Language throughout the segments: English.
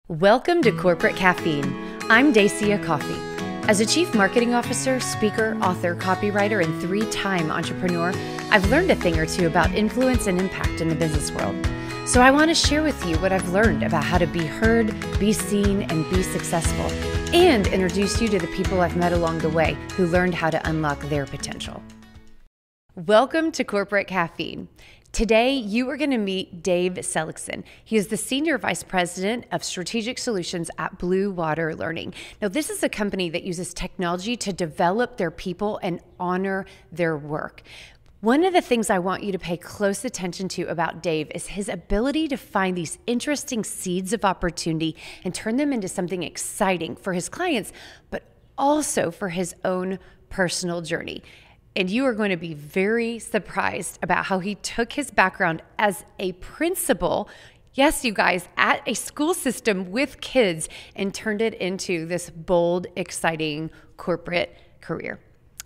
Welcome to Corporate Caffeine. I'm Dacia Coffee. As a chief marketing officer, speaker, author, copywriter, and three-time entrepreneur, I've learned a thing or two about influence and impact in the business world. So I want to share with you what I've learned about how to be heard, be seen, and be successful, and introduce you to the people I've met along the way who learned how to unlock their potential. Welcome to Corporate Caffeine. Today, you are going to meet Dave Seligsohn. He is the Senior Vice President of Strategic Solutions at Bluewater Learning. Now, this is a company that uses technology to develop their people and honor their work. One of the things I want you to pay close attention to about Dave is his ability to find these interesting seeds of opportunity and turn them into something exciting for his clients, but also for his own personal journey. And you are going to be very surprised about how he took his background as a principal, yes, you guys, at a school system with kids, and turned it into this bold, exciting corporate career.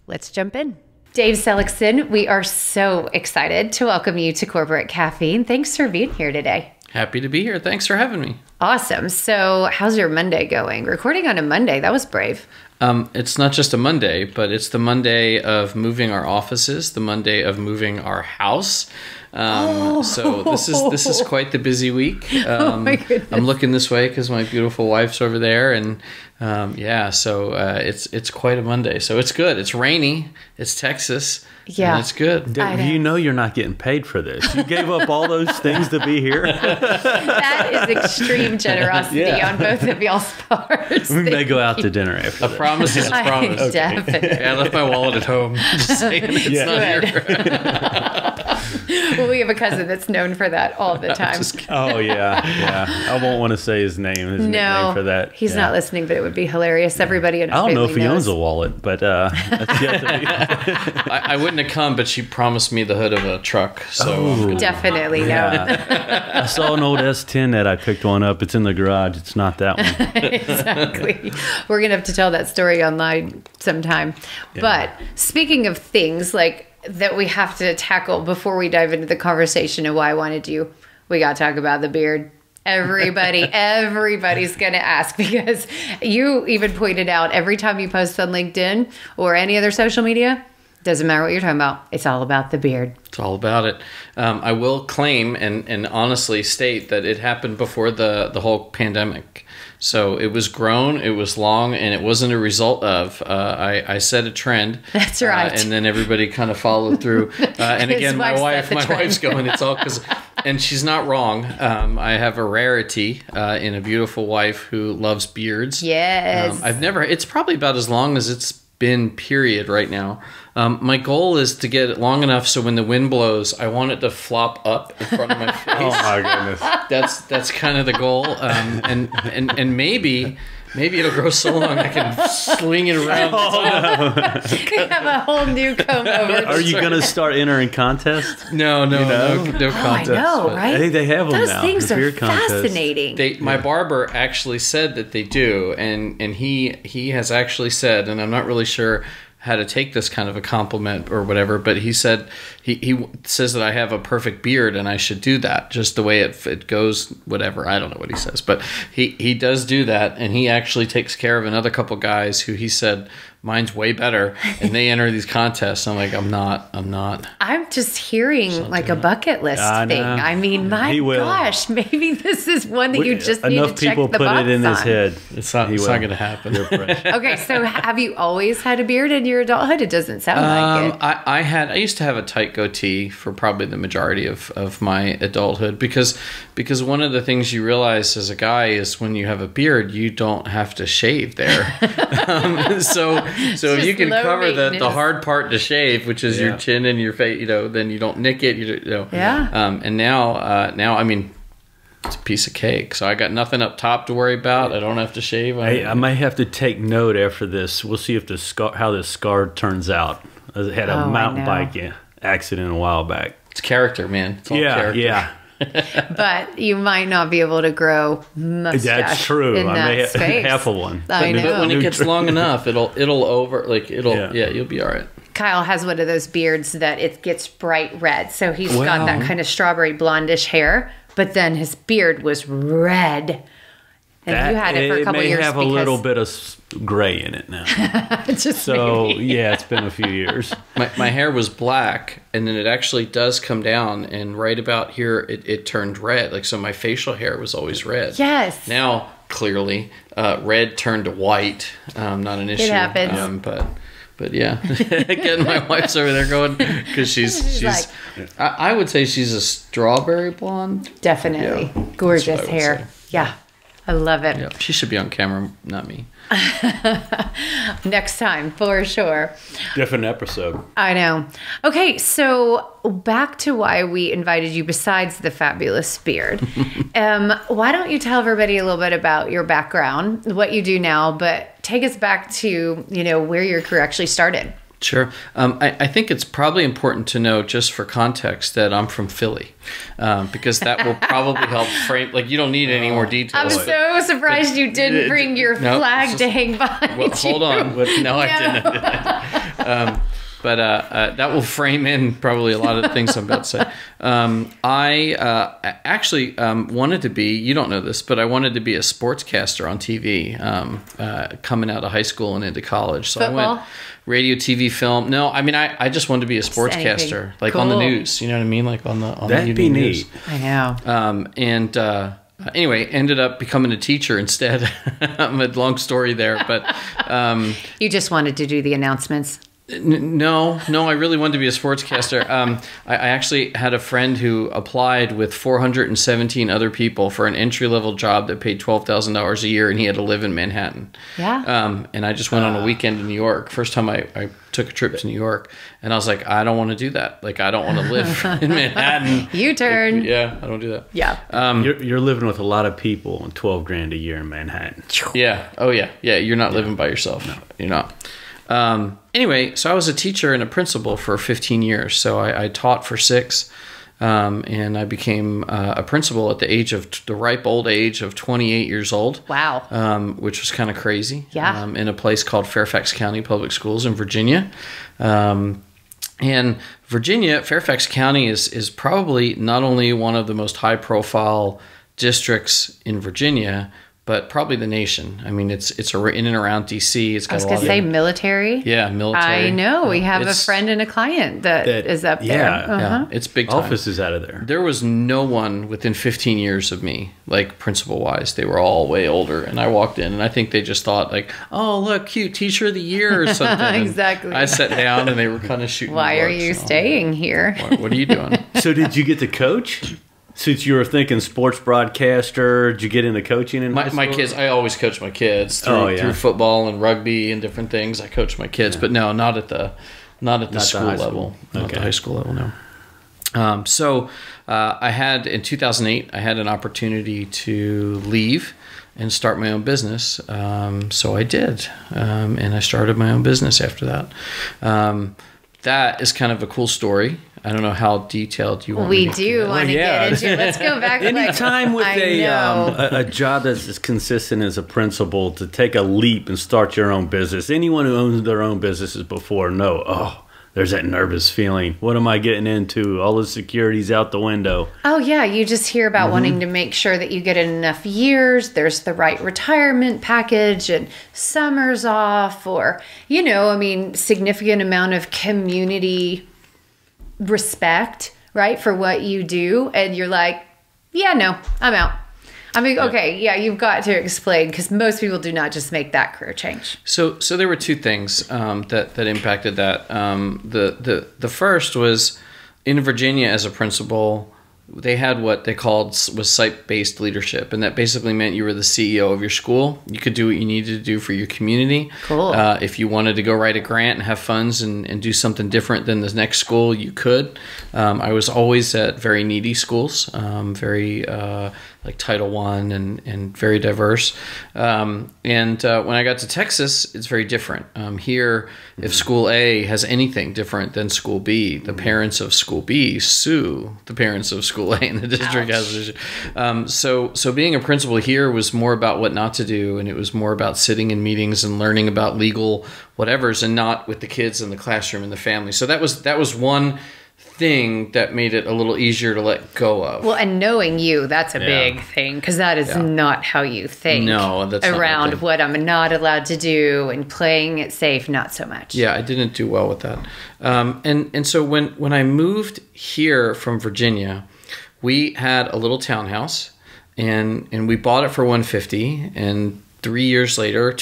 Let's jump in. Dave Seligsohn, we are so excited to welcome you to Corporate Caffeine. Thanks for being here today. Happy to be here. Thanks for having me. Awesome. So how's your Monday going? Recording on a Monday, that was brave. It's not just a Monday, but it's the Monday of moving our offices, the Monday of moving our house. So this is quite the busy week. Oh my goodness. I'm looking this way because my beautiful wife's over there, and it's quite a Monday. So it's good. It's rainy. It's Texas. Yeah, and it's good. You know you're not getting paid for this. You gave up all those things to be here. That is extreme generosity on both of y'all's parts. We may go out to dinner after this. A promise is a promise. Okay. Definitely. Yeah, I left my wallet at home. Just saying it's not here. Well, we have a cousin that's known for that all the time. Oh, yeah. I won't want to say his nickname for that. He's not listening, but it would be hilarious. Everybody in our family I don't know if he knows. owns a wallet, but that's yet to be. I wouldn't have come, but she promised me the hood of a truck. So Definitely no. I saw an old S10 that I picked one up. It's in the garage. It's not that one. Exactly. We're going to have to tell that story online sometime. Yeah. But speaking of things like that we have to tackle before we dive into the conversation and why I wanted you, we got to talk about the beard. Everybody's going to ask, because you even pointed out every time you post on LinkedIn or any other social media, doesn't matter what you're talking about, it's all about the beard. It's all about it. I will claim and honestly state that it happened before the whole pandemic. So it was grown, it was long, and it wasn't a result of. I set a trend. That's right. And then everybody kind of followed through. And again, my wife's going, it's all because, and she's not wrong. I have a rarity in a beautiful wife who loves beards. Yes. It's probably about as long as it's been, period, right now. My goal is to get it long enough so when the wind blows, I want it to flop up in front of my face. Oh my goodness. That's kind of the goal. And maybe it'll grow so long I can swing it around. You have a whole new comb over. Are you going to start entering contests? No contests. I know, right? Hey, they have them Those now. things are contests. fascinating. My barber actually said that they do, and he has actually said, and I'm not really sure how to take this kind of a compliment or whatever, but he said he says that I have a perfect beard and I should do that just the way it goes, whatever. I don't know what he says, but he does do that, and he actually takes care of another couple guys who he said mine's way better, and they enter these contests. I'm like, I'm not. I'm just hearing like a bucket list thing. I mean, my gosh, maybe this is one that you just need to check the box on. Enough people put it in his head. It's not going to happen. Okay, so have you always had a beard in your adulthood? It doesn't sound like it. I used to have a tight goatee for probably the majority of my adulthood, because one of the things you realize as a guy is when you have a beard, you don't have to shave there. So if you can cover the hard part to shave, which is your chin and your face, then you don't nick it. Yeah. And now, I mean, it's a piece of cake. So I got nothing up top to worry about. I don't have to shave. I might have to take note after this. We'll see if how this scar turns out. I had a mountain bike accident a while back. It's character, man. It's all character. Yeah. But you might not be able to grow mustache. That's true. In that may space. half of one. I know. But when it gets long enough, you'll be all right. Kyle has one of those beards that it gets bright red. So he's got that kind of strawberry blondish hair, but then his beard was red. And you had it for a couple years. It may have a little bit of gray in it now. Just maybe. Yeah, it's been a few years. My hair was black, and then it actually does come down, and right about here, it turned red. Like, so my facial hair was always red. Yes. Now, clearly, red turned to white. Not an issue. It happens. But yeah, again, my wife's over there going, because she's like, I would say she's a strawberry blonde. Definitely. Yeah, gorgeous hair. Yeah. I love it. Yeah, she should be on camera, not me. Next time, for sure. Different episode. I know. Okay, so back to why we invited you besides the fabulous beard. Why don't you tell everybody a little bit about your background, what you do now, but take us back to, where your career actually started. Sure. I think it's probably important to know, just for context, that I'm from Philly, because that will probably help frame. Like, you don't need any more details. I'm so surprised you didn't bring your flag to hang behind you. Hold on. No, I didn't. But that will frame in probably a lot of the things I'm about to say. I actually wanted to be, you don't know this, but I wanted to be a sportscaster on TV coming out of high school and into college. So Football? I went radio, TV, film. No, I mean, I just wanted to be a sportscaster, like on the news. You know what I mean? Like on the That'd be neat. News. I know. Anyway, ended up becoming a teacher instead. A long story there, but You just wanted to do the announcements. No, I really wanted to be a sportscaster. I actually had a friend who applied with 417 other people for an entry-level job that paid $12,000 a year, and he had to live in Manhattan. Yeah. And I just went on a weekend to New York. First time I took a trip to New York, and I was like, I don't want to do that. Like, I don't want to live in Manhattan. U-turn. Yeah, I don't do that. Yeah. You're living with a lot of people and $12,000 a year in Manhattan. Yeah. Oh, yeah. Yeah, you're not living by yourself. No. You're not. Anyway, so I was a teacher and a principal for 15 years. So I taught for 6, and I became a principal at the ripe old age of 28 years old. Wow. Which was kind of crazy. Yeah. In a place called Fairfax County Public Schools in Virginia. And Virginia, Fairfax County is probably not only one of the most high-profile districts in Virginia, but probably the nation. I mean, it's in and around D.C. It's got I was going to say military. Yeah, military. I know. We have a friend and a client that is up there. Yeah, it's big time. Office is out of there. There was no one within 15 years of me, like principal-wise. They were all way older. And I walked in, and I think they just thought, like, oh, look, cute, teacher of the year or something. Exactly. And I sat down, and they were kind of shooting. Why are you staying here? What are you doing? So did you get to coach? Since you were thinking sports broadcaster, did you get into coaching in my kids? I always coach my kids through football and rugby and different things. I coach my kids, but no, not at the school level, not the high school level. No. So I had in 2008, I had an opportunity to leave and start my own business. So I did, and I started my own business after that. That is kind of a cool story. I don't know how detailed you want. We do want to get into it. Let's go back. Anytime with a job that's as consistent as a principal, to take a leap and start your own business. Anyone who owns their own businesses before there's that nervous feeling. What am I getting into? All the security's out the window. Oh, yeah. You just hear about wanting to make sure that you get enough years, there's the right retirement package and summers off, or, significant amount of community respect, right, for what you do. And you're like, yeah, no, I'm out. I mean, okay, yeah, you've got to explain, because most people do not just make that career change. So there were 2 things that impacted that. The first was in Virginia as a principal, they had what they called was site-based leadership, and that basically meant you were the CEO of your school. You could do what you needed to do for your community. Cool. If you wanted to go write a grant and have funds and do something different than the next school, you could. I was always at very needy schools, very like Title I and very diverse. And when I got to Texas, it's very different. Here, if School A has anything different than School B, the parents of School B sue the parents of School A, and the district has an issue. So being a principal here was more about what not to do, and it was more about sitting in meetings and learning about legal whatevers, and not with the kids in the classroom and the family. So that was one thing that made it a little easier to let go of. Well, and knowing you, that's a big thing, because that is not how you think. No, that's not around what I'm not allowed to do and playing it safe, not so much. Yeah, I didn't do well with that. And so when I moved here from Virginia, we had a little townhouse, and we bought it for $150, and 2 years later,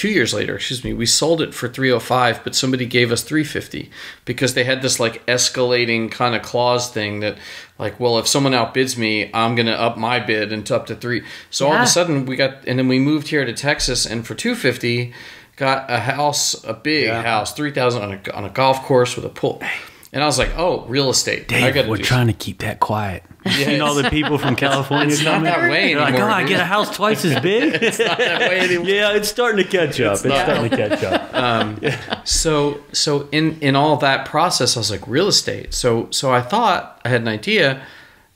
we sold it for $305, but somebody gave us $350 because they had this like escalating kind of clause thing that like, well, if someone outbids me, I'm going to up my bid and up to $3. So all of a sudden and then we moved here to Texas, and for $250 got a house, a big house, 3,000 on a golf course with a pool. And I was like, oh, real estate. Dave, we're trying to keep that quiet. Yes. You know, the people from California it's not that way anymore. Like, oh, I get a house twice as big. It's not that way anymore. Yeah, it's starting to catch up. It's starting to catch up. So in all that process, I was like, real estate. So I thought, I had an idea.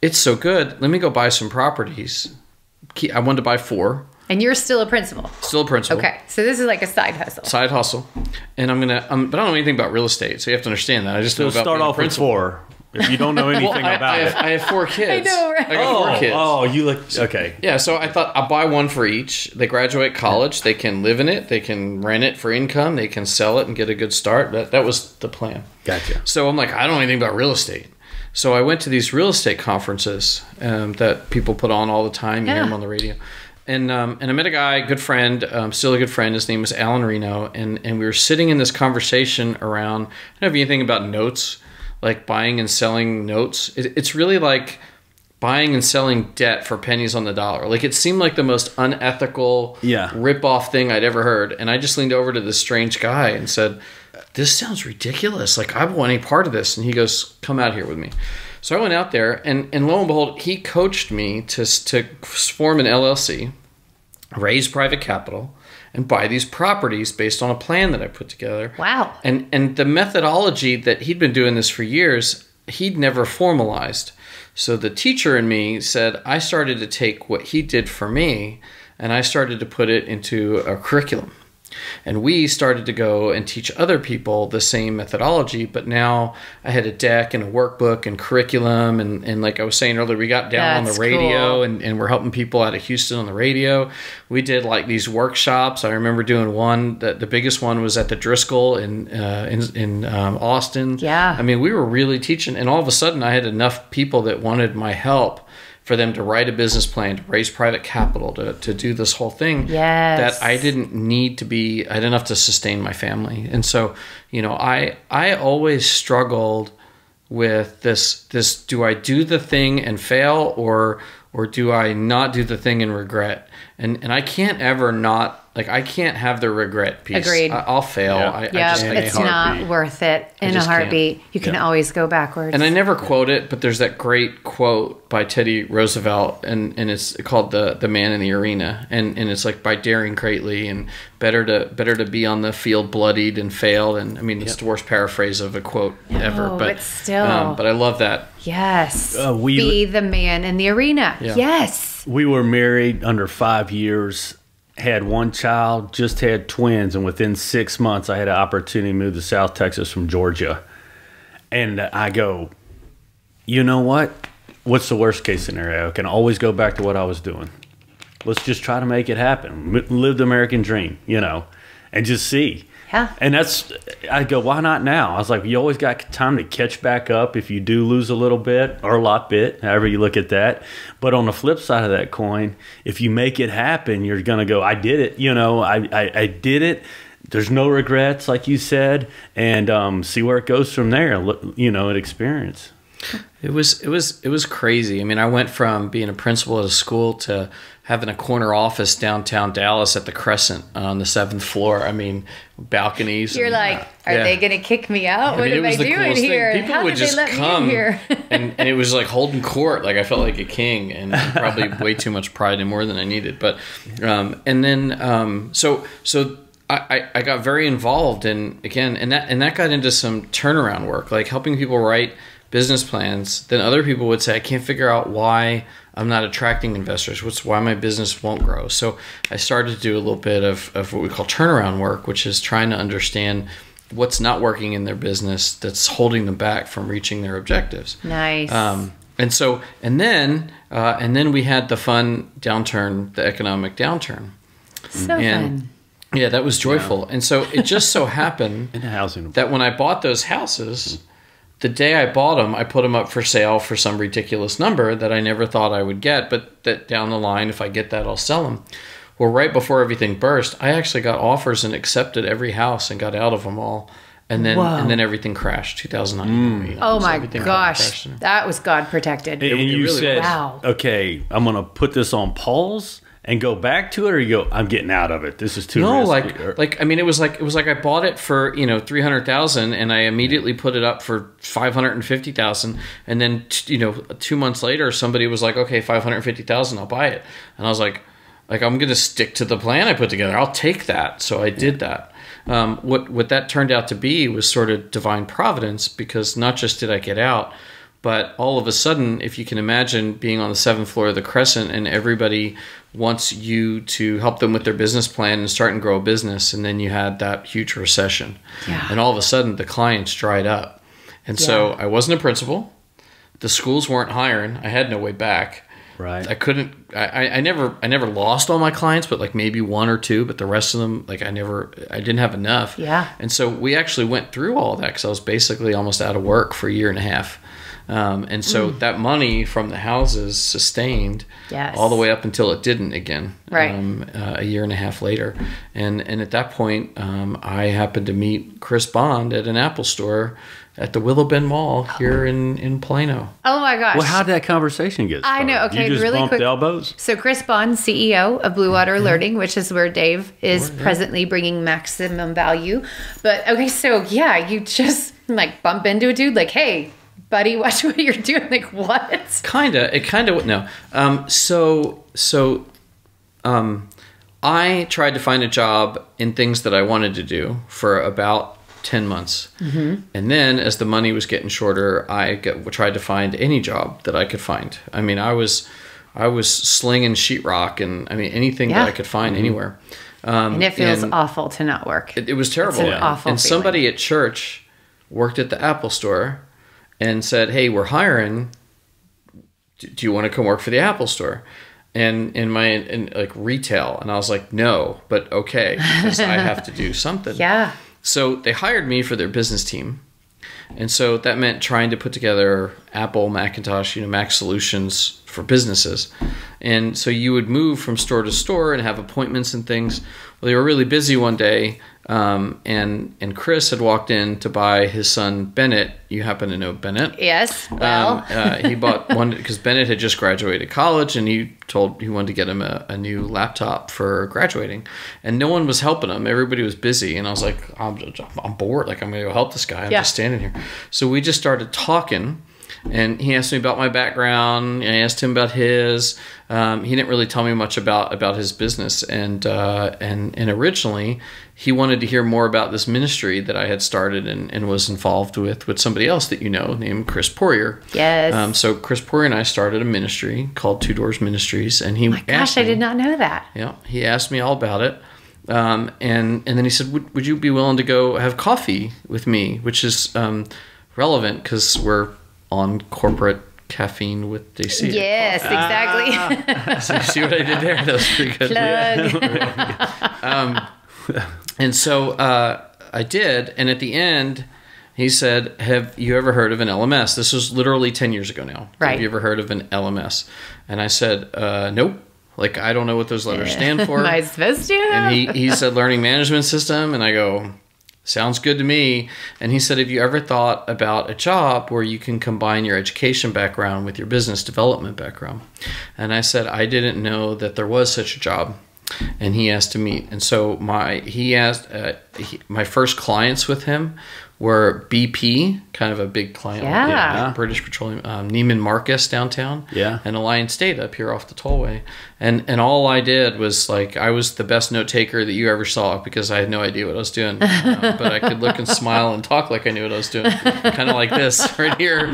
It's so good. Let me go buy some properties. I wanted to buy 4. And you're still a principal. Still a principal. Okay, so this is like a side hustle. Side hustle, and but I don't know anything about real estate, so you have to understand that. I just know about start off with 4. If you don't know anything about it, I have 4 kids. I know, right? I got 4 kids. Oh, you look okay. Yeah, so I thought I'll buy one for each. They graduate college, they can live in it, they can rent it for income, they can sell it and get a good start. That was the plan. Gotcha. So I'm like, I don't know anything about real estate. So I went to these real estate conferences that people put on all the time. You hear them on the radio. And I met a guy, good friend, still a good friend. His name was Alan Reno, and we were sitting in this conversation around. I don't know if you think about notes, like buying and selling notes. It's really like buying and selling debt for pennies on the dollar. Like it seemed like the most unethical rip-off thing I'd ever heard. And I just leaned over to this strange guy and said, "This sounds ridiculous. Like I want any part of this." And he goes, "Come out here with me." So I went out there, and lo and behold, he coached me to form an LLC, raise private capital, and buy these properties based on a plan that I put together. Wow. And the methodology that he'd been doing this for years, he'd never formalized. So the teacher in me said, I started to take what he did for me, and I started to put it into a curriculum. And we started to go and teach other people the same methodology, but now I had a deck and a workbook and curriculum, and like I was saying earlier, we got down on the radio, cool. and we're helping people out of Houston on the radio. We did like these workshops. I remember doing one, that the biggest one was at the Driscoll in Austin. Yeah. I mean, we were really teaching, and all of a sudden I had enough people that wanted my help for them to write a business plan, to raise private capital, to do this whole thing. Yes. That I didn't need to be, I had enough to sustain my family. And so, you know, I always struggled with this, do I do the thing and fail, or do I not do the thing and regret? And I can't ever not, like, I can't have the regret piece. Agreed. I'll fail. Yeah, it's not worth it in a heartbeat. You can always go backwards. And I never quote it, but there's that great quote by Teddy Roosevelt, and it's called the Man in the Arena, and it's like, by daring greatly, and better to be on the field bloodied and failed. And I mean, it's the worst paraphrase of a quote ever, but still, but I love that. Yes, be the man in the arena. Yeah. Yes, we were married under 5 years. Had one child, just had twins, and within 6 months I had an opportunity to move to South Texas from Georgia. And I go, you know what? What's the worst case scenario? I can always go back to what I was doing. Let's just try to make it happen. Live the American dream, you know, and just see. Yeah. And I go, why not now? I was like, you always got time to catch back up if you do lose a little bit, or a lot bit, however you look at that. But on the flip side of that coin, if you make it happen, you're going to go, I did it. You know, I did it. There's no regrets, like you said, and see where it goes from there, you know, an experience. It was crazy. I mean, I went from being a principal at a school to having a corner office downtown Dallas at the Crescent on the 7th floor. I mean, balconies. You're like, are they going to kick me out? What am I doing here? People How would did just they let come, me in here? and it was like holding court. Like I felt like a king, and probably way too much pride and more than I needed. But and then so I got very involved in, again, and that got into some turnaround work, like helping people write business plans. Then other people would say, I can't figure out why I'm not attracting investors. Why my business won't grow. So I started to do a little bit of what we call turnaround work, which is trying to understand what's not working in their business that's holding them back from reaching their objectives. Nice. And then we had the fun downturn, the economic downturn. So fun. Yeah, that was joyful. Yeah. And so it just so happened in housing that when I bought those houses, the day I bought them, I put them up for sale for some ridiculous number that I never thought I would get, but that down the line, if I get that, I'll sell them. Well, right before everything burst, I actually got offers and accepted every house and got out of them all. And then everything crashed, 2009. Oh my gosh, that was God protected. And you really said, wow. Okay, I'm going to put this on pause and go back to it, or you go, I'm getting out of it. This is too risky. It was like I bought it for $300,000, and I immediately put it up for $550,000, and then 2 months later, somebody was like, okay, $550,000, I'll buy it, and I was like I'm going to stick to the plan I put together. I'll take that. So I did that. What that turned out to be was sort of divine providence, because not just did I get out, but all of a sudden, if you can imagine being on the 7th floor of the Crescent and everybody wants you to help them with their business plan and start and grow a business, and then you had that huge recession. Yeah. And all of a sudden, the clients dried up. And so I wasn't a principal. The schools weren't hiring. I had no way back. Right. I never lost all my clients, but like maybe one or two, but the rest of them, like I didn't have enough. Yeah. And so we actually went through all of that because I was basically almost out of work for a year and a half. And so that money from the houses sustained all the way up until it didn't again, a year and a half later. And at that point, I happened to meet Chris Bond at an Apple store at the Willow Bend Mall here in Plano. Oh my gosh. Well, how did that conversation get started? I know. Okay, you just really bumped quick. elbows? So Chris Bond, CEO of Bluewater Learning, which is where Dave is presently bringing maximum value. But okay, so yeah, you just like bump into a dude like, hey, buddy, watch what you're doing. Like, what? No. I tried to find a job in things that I wanted to do for about 10 months. Mm-hmm. And then as the money was getting shorter, I tried to find any job that I could find. I mean, I was slinging sheetrock and anything that I could find anywhere. And it feels awful to not work. It was terrible. It's an awful and feeling. Somebody at church worked at the Apple store and said, hey, we're hiring. Do you want to come work for the Apple store? And in retail. And I was like, no, but okay, because I have to do something. Yeah. So they hired me for their business team. And so that meant trying to put together Apple, Macintosh, Mac solutions for businesses. And so you would move from store to store and have appointments and things. Well, they were really busy one day, and Chris had walked in to buy his son Bennett. You happen to know Bennett? Yes. Well, he bought one because Bennett had just graduated college, and he wanted to get him a new laptop for graduating, and no one was helping him. Everybody was busy, and I was like, I'm bored. Like, I'm going to go help this guy. I'm just standing here. So we just started talking. And he asked me about my background, and I asked him about his. He didn't really tell me much about his business, and originally he wanted to hear more about this ministry that I had started and was involved with somebody else that named Chris Poirier. Yes. So Chris Poirier and I started a ministry called Two Doors Ministries, and he asked me, I did not know that. Yeah, he asked me all about it. And then he said, would you be willing to go have coffee with me, which is relevant because we're on Corporate Caffeine with Dacia. Yes, exactly. So you see what I did there? That was pretty good. Plug. And so I did, and at the end, he said, have you ever heard of an LMS? This was literally 10 years ago now. Right. Have you ever heard of an LMS? And I said, nope. Like, I don't know what those letters stand for. Am I supposed to? And he said, learning management system. And I go, sounds good to me. And he said, have you ever thought about a job where you can combine your education background with your business development background? And I said, I didn't know that there was such a job. And he asked to meet. And so my first clients with him were BP, kind of a big client, British Petroleum, Neiman Marcus downtown, and Alliance Data up here off the tollway. And all I did was, like, I was the best note taker that you ever saw because I had no idea what I was doing, but I could look and smile and talk like I knew what I was doing, kind of like this right here.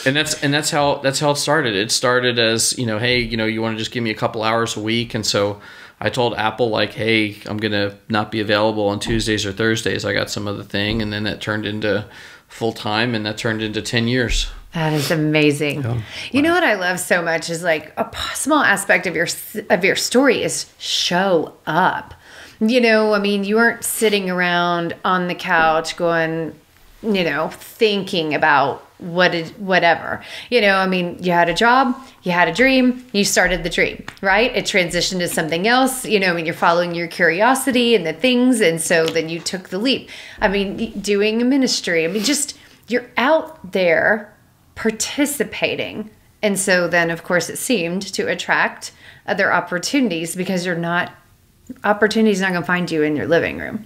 And that's how it started. It started as, hey, you want to just give me a couple hours a week, and so I told Apple, like, hey, I'm going to not be available on Tuesdays or Thursdays. I got some other thing. And then that turned into full time, and that turned into 10 years. That is amazing. Oh, you know what I love so much is like a small aspect of your story is show up. You know, I mean, you weren't sitting around on the couch going, you know, thinking about whatever. You know, I mean, you had a job, you had a dream, you started the dream, right? It transitioned to something else. You know, I mean, you're following your curiosity and the things, and so then you took the leap. I mean, doing a ministry. I mean, just you're out there participating. And so then, of course, it seemed to attract other opportunities because opportunities not going to find you in your living room.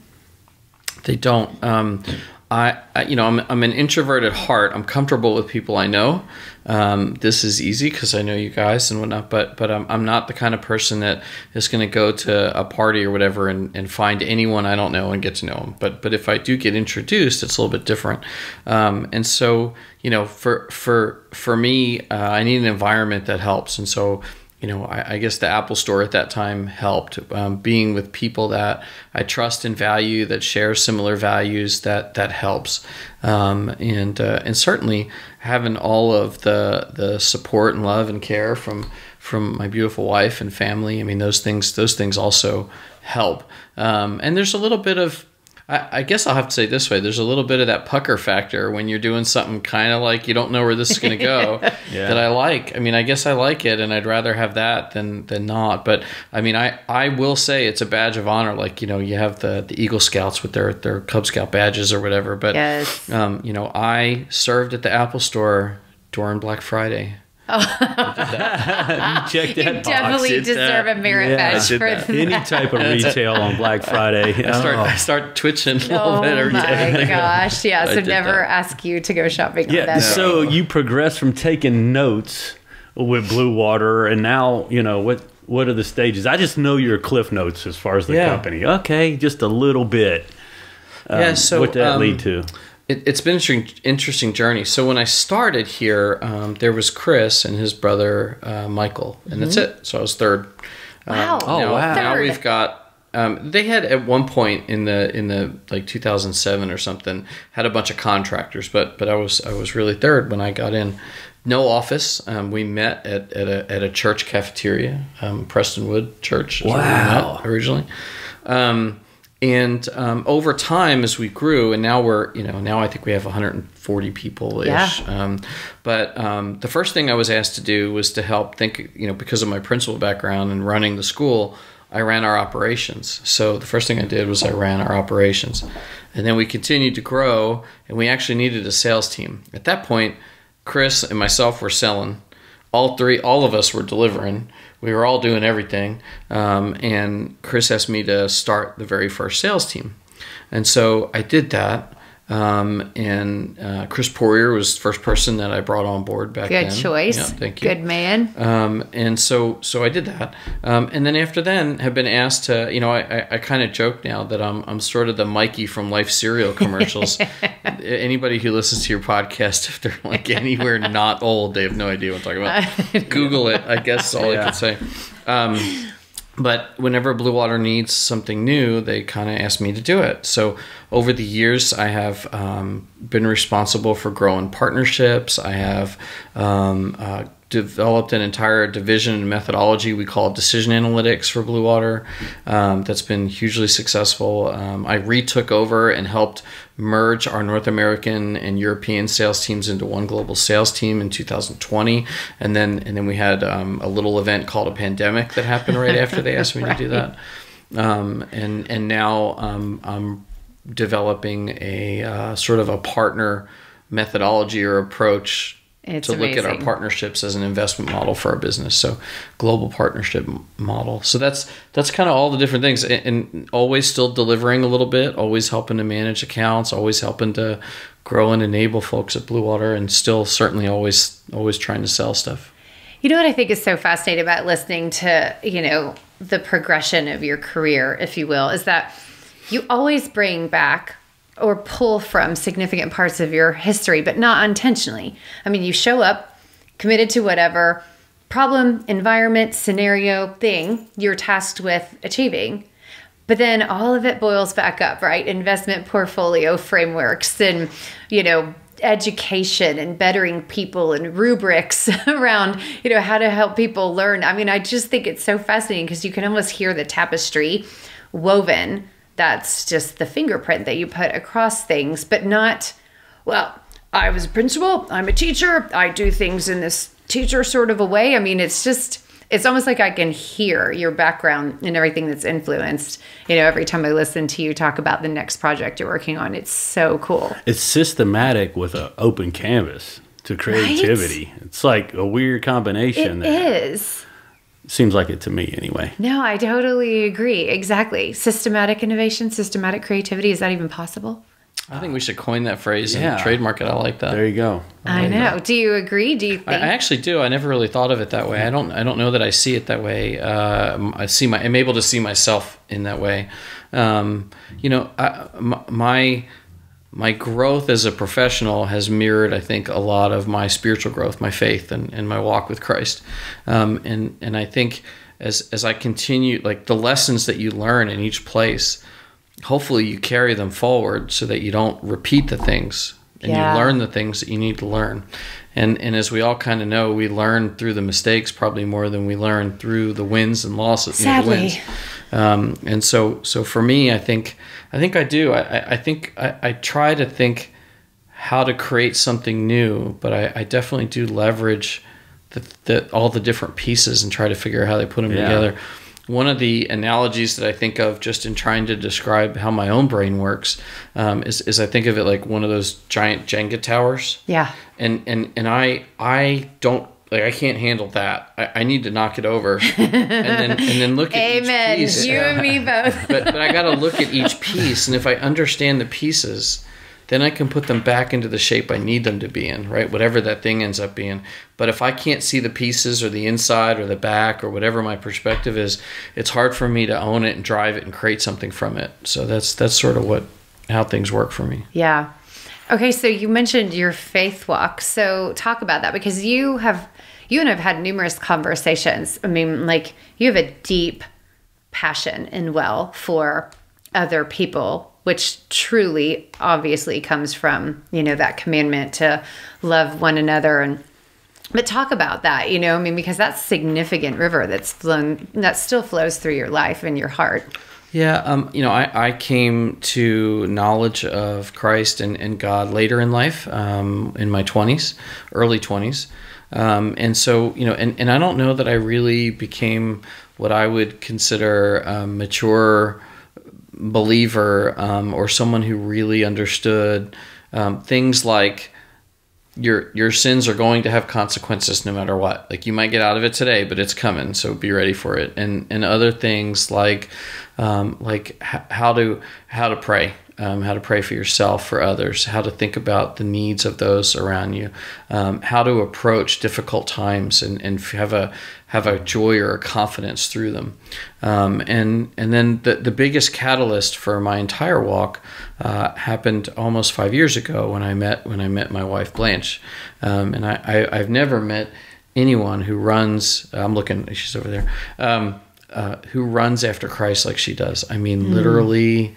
They don't. I'm an introvert at heart. I'm comfortable with people I know. This is easy because I know you guys and whatnot, but I'm not the kind of person that is going to go to a party or whatever and find anyone I don't know and get to know them. But if I do get introduced, it's a little bit different. And so, you know, for me, I need an environment that helps. And so, you know, I guess the Apple Store at that time helped, being with people that I trust and value, that share similar values, that helps, and certainly having all of the support and love and care from my beautiful wife and family. I mean, those things also help, and there's a little bit of, I guess I'll have to say it this way. There's a little bit of that pucker factor when you're doing something kind of like you don't know where this is going to go that I like. I mean, I guess I like it, and I'd rather have that than not. But I mean, I will say it's a badge of honor. Like, you know, you have the Eagle Scouts with their Cub Scout badges or whatever. But, yes. You know, I served at the Apple Store during Black Friday. Oh. You checked that you definitely deserve a merit badge for that. Any type of retail on Black Friday. I start twitching a little bit every day. Oh my gosh. Yeah. So never ask you to go shopping on that. So you progressed from taking notes with Bluewater, and now, you know, what are the stages? I just know your cliff notes as far as the company. Okay, just a little bit. So what did that lead to? It's been an interesting journey. So when I started here, there was Chris and his brother Michael, and that's it. So I was third. Wow! Now we've got. They had at one point in the like 2007 or something had a bunch of contractors, but I was really third when I got in. No office. We met at a church cafeteria, Prestonwood Church. Is where we met originally. And over time, as we grew, and now now I think we have 140 people-ish. Yeah. But the first thing I was asked to do was to help think, you know, because of my principal background and running the school, I ran our operations. So the first thing I did was I ran our operations. And then we continued to grow, and we actually needed a sales team. At that point, Chris and myself were selling. All of us were delivering. We were all doing everything. And Chris asked me to start the very first sales team. And so I did that. And Chris Poirier was the first person that I brought on board back then. Good choice. Yeah, thank you. Good man. And so I did that. And then after then have been asked to, you know, I kind of joke now that I'm sort of the Mikey from Life cereal commercials. Anybody who listens to your podcast, if they're like anywhere not old, they have no idea what I'm talking about. Google it, I guess is all I can say. But whenever Bluewater needs something new, they kind of ask me to do it. So over the years, I have been responsible for growing partnerships. I have developed an entire division and methodology. We call it decision analytics for Bluewater. That's been hugely successful. I retook over and helped merge our North American and European sales teams into one global sales team in 2020. And then we had a little event called a pandemic that happened right after they asked me to do that. And now I'm developing a sort of a partner methodology or approach to look at our partnerships as an investment model for our business. So global partnership model. So that's kind of all the different things, and always still delivering a little bit, always helping to manage accounts, always helping to grow and enable folks at Bluewater, and still certainly always trying to sell stuff. You know what I think is so fascinating about listening to, you know, the progression of your career, if you will, is that you always bring back or pull from significant parts of your history, but not unintentionally. I mean, you show up, committed to whatever, problem, environment, scenario, thing you're tasked with achieving. But then all of it boils back up, right? Investment portfolio frameworks and, education and bettering people and rubrics around, how to help people learn. I mean, I just think it's so fascinating because you can almost hear the tapestry woven. That's just the fingerprint that you put across things, but not, well, I was a principal, I'm a teacher, I do things in this teacher sort of a way. I mean, it's almost like I can hear your background and everything that's influenced, every time I listen to you talk about the next project you're working on. It's so cool. It's systematic with an open canvas to creativity. Right? It's like a weird combination. It is. Seems like it to me anyway. No, I totally agree. Exactly. Systematic innovation, systematic creativity. Is that even possible? I think we should coin that phrase and trademark it. I like that. There you go. I know. That. Do you agree? Do you think? I actually do. I never really thought of it that way. I don't know that I see it that way. I'm able to see myself in that way. My growth as a professional has mirrored, I think, a lot of my spiritual growth, my faith, and my walk with Christ. And I think as I continue, like the lessons that you learn in each place, hopefully you carry them forward so that you don't repeat the things and you learn the things that you need to learn. And as we all kind of know, we learn through the mistakes probably more than we learn through the wins and losses. Sadly. And so for me, I think I do. I think I try to think how to create something new, but I definitely do leverage all the different pieces and try to figure out how they put them together. One of the analogies that I think of just in trying to describe how my own brain works is I think of it like one of those giant Jenga towers. Yeah. And I don't, like, I can't handle that. I need to knock it over and then look at Amen. each piece. You and me both. but I got to look at each piece, and if I understand the pieces, then I can put them back into the shape I need them to be in, right? Whatever that thing ends up being. But if I can't see the pieces or the inside or the back or whatever my perspective is, it's hard for me to own it and drive it and create something from it. So that's sort of how things work for me. Yeah. Okay, so you mentioned your faith walk. So talk about that, because you and I've had numerous conversations. I mean, like, you have a deep passion and well for other people, which truly obviously comes from, that commandment to love one another. But talk about that, because that's a significant river that still flows through your life and your heart. Yeah, I came to knowledge of Christ and God later in life, in my 20s, early 20s. And so, and I don't know that I really became what I would consider a mature believer, or someone who really understood things like your sins are going to have consequences no matter what. Like, you might get out of it today, but it's coming, so be ready for it. And other things like how to pray. How to pray for yourself, for others, how to think about the needs of those around you, how to approach difficult times and have a joy or a confidence through them. And then the biggest catalyst for my entire walk happened almost 5 years ago when I met my wife Blanche. And I've never met anyone who runs. She's over there. Who runs after Christ like she does. I mean, literally.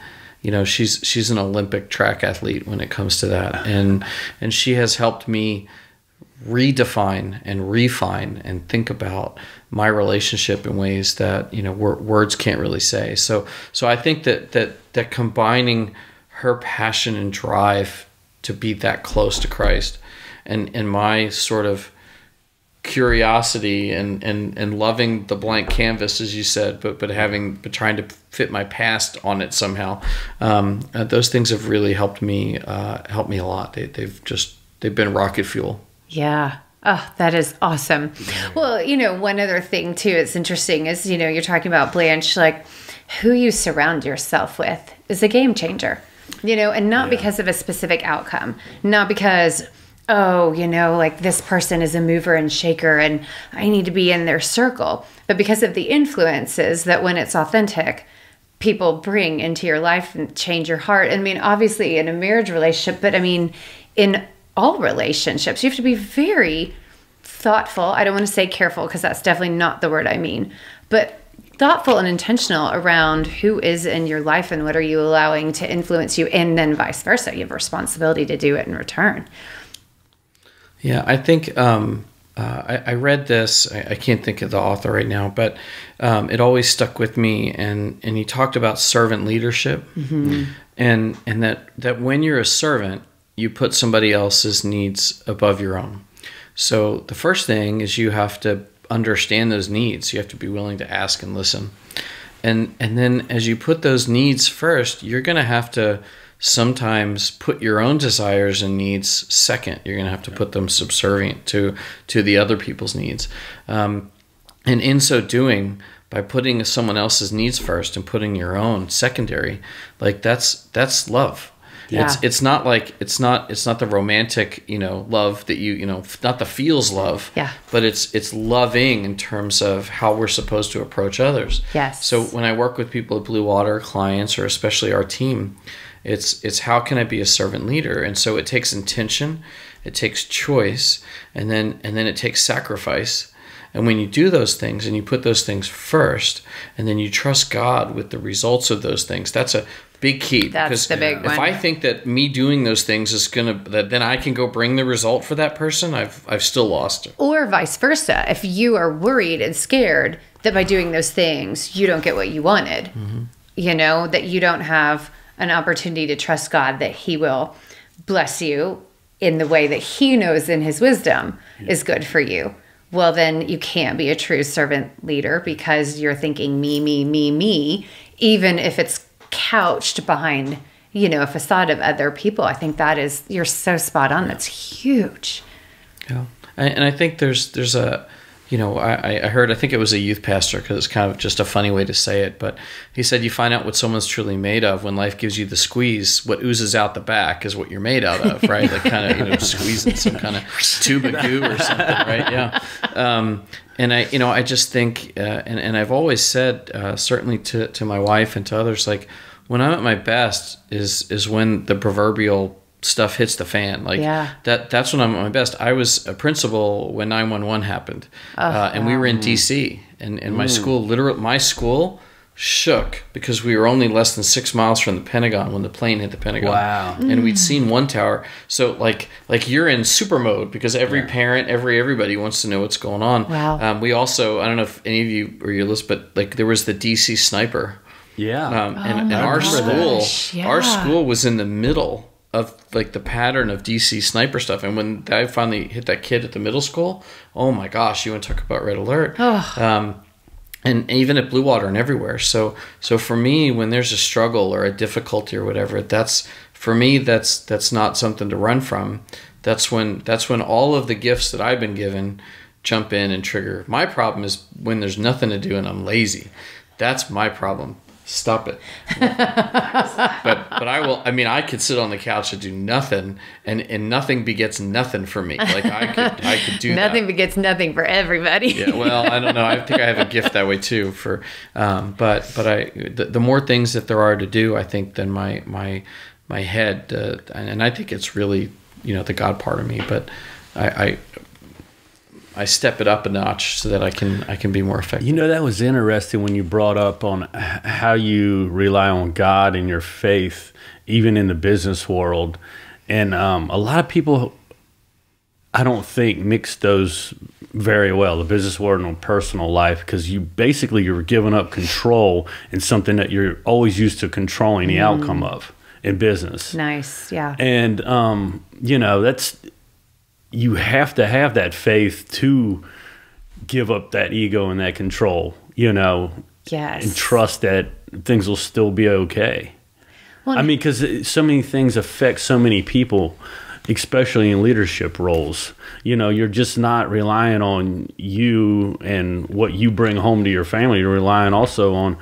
She's an Olympic track athlete when it comes to that. And she has helped me redefine and refine and think about my relationship in ways that, words can't really say. So I think that combining her passion and drive to be that close to Christ and my sort of curiosity and loving the blank canvas, as you said, but trying to fit my past on it somehow. Those things have really helped me a lot. They've been rocket fuel. Yeah. Oh, that is awesome. Well, one other thing too, it's interesting is, you're talking about Blanche, like, who you surround yourself with is a game changer, and not because of a specific outcome, not because, like, this person is a mover and shaker and I need to be in their circle, but because of the influences that, when it's authentic, people bring into your life and change your heart. I mean, obviously in a marriage relationship, but I mean, in all relationships, you have to be very thoughtful. I don't want to say careful because that's definitely not the word I mean, but thoughtful and intentional around who is in your life and what are you allowing to influence you, and then vice versa. You have a responsibility to do it in return. Yeah, I think I read this. I can't think of the author right now, but it always stuck with me. And he talked about servant leadership, and that when you're a servant, you put somebody else's needs above your own. So the first thing is you have to understand those needs. You have to be willing to ask and listen. And then as you put those needs first, you're going to have to sometimes put your own desires and needs second. You're going to have to put them subservient to the other people's needs. And in so doing, by putting someone else's needs first and putting your own secondary, like that's love. Yeah. It's not like it's not the romantic, love that not the feels love. Yeah. But it's loving in terms of how we're supposed to approach others. Yes. So when I work with people at Bluewater, clients, or especially our team, it's how can I be a servant leader? And so it takes intention, it takes choice, and then it takes sacrifice. And when you do those things and you put those things first, and then you trust God with the results of those things, that's a big key. That's the big one. If I think that me doing those things is that then I can go bring the result for that person, I've still lost it. Or vice versa. If you are worried and scared that by doing those things, you don't get what you wanted, that you don't have an opportunity to trust God that He will bless you in the way that He knows in His wisdom is good for you. Well, then you can't be a true servant leader because you're thinking me, me, me, me, even if it's couched behind, a facade of other people. I think you're so spot on. That's huge. Yeah. And I think there's a, I heard, I think it was a youth pastor, because it's kind of just a funny way to say it, but he said you find out what someone's truly made of when life gives you the squeeze. What oozes out the back is what you're made out of, right? Like kind of, squeezing some kind of tube of goo or something, right? Yeah. And I just think, and I've always said, certainly to my wife and to others, like when I'm at my best is when the proverbial stuff hits the fan. Like that's when I'm at my best. I was a principal when 9/11 happened, and we were in DC, and my school shook because we were only less than 6 miles from the Pentagon when the plane hit the Pentagon. Wow. And we'd seen one tower. So like you're in super mode because every parent, everybody wants to know what's going on. Wow. We also, I don't know if any of you or your list, but like there was the DC sniper. Yeah. And our school was in the middle of like the pattern of DC sniper stuff. And when I finally hit that kid at the middle school, oh my gosh, you want to talk about red alert. And even at Bluewater and everywhere. So for me, when there's a struggle or a difficulty or whatever, that's not something to run from. That's when all of the gifts that I've been given jump in and trigger. My problem is when there's nothing to do and I'm lazy. That's my problem. Stop it. but I could sit on the couch and do nothing, and nothing begets nothing for me. Like I could do nothing begets nothing for everybody. Yeah, well, I don't know. I think I have a gift that way too. The more things that there are to do, I think, than my head, and I think it's really the God part of me. But I step it up a notch so that I can be more effective. That was interesting when you brought up on how you rely on God and your faith, even in the business world. And a lot of people, I don't think, mix those very well, the business world and personal life, because you're giving up control in something that you're always used to controlling the outcome of in business. Nice, yeah. And, that's... You have to have that faith to give up that ego and that control, Yes. and trust that things will still be okay. Well, because so many things affect so many people, especially in leadership roles. You're just not relying on you and what you bring home to your family. You're relying also on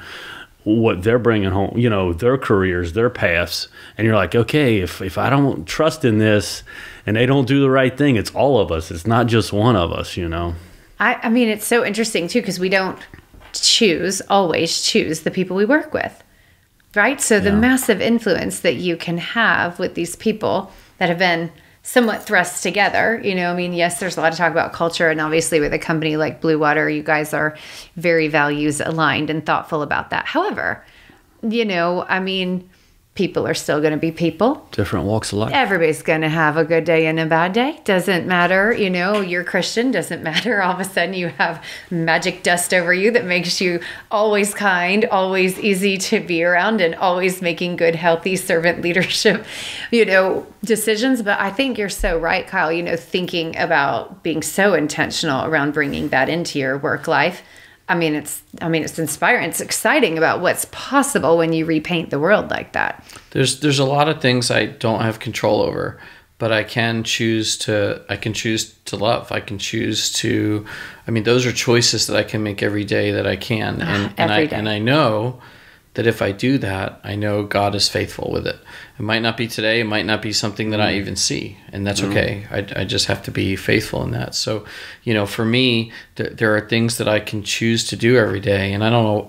what they're bringing home, their careers, their paths. And you're like, okay, if I don't trust in this and they don't do the right thing, it's all of us. It's not just one of us, I mean, it's so interesting too, because we don't always choose the people we work with, right? So the massive influence that you can have with these people that have been somewhat thrust together. I mean, yes, there's a lot of talk about culture, and obviously with a company like Bluewater, you guys are very values aligned and thoughtful about that. However, I mean, people are still going to be people. Different walks of life. Everybody's going to have a good day and a bad day. Doesn't matter. You're Christian. Doesn't matter. All of a sudden you have magic dust over you that makes you always kind, always easy to be around, and always making good, healthy servant leadership, decisions. But I think you're so right, Kyle, thinking about being so intentional around bringing that into your work life. I mean, it's inspiring. It's exciting about what's possible when you repaint the world like that. There's a lot of things I don't have control over, but I can choose to love. I can choose to, those are choices that I can make every day that I can. And I know that if I do that, I know God is faithful with it. It might not be today. It might not be something that I even see, and that's okay. I just have to be faithful in that. So, for me, there are things that I can choose to do every day, and I don't know.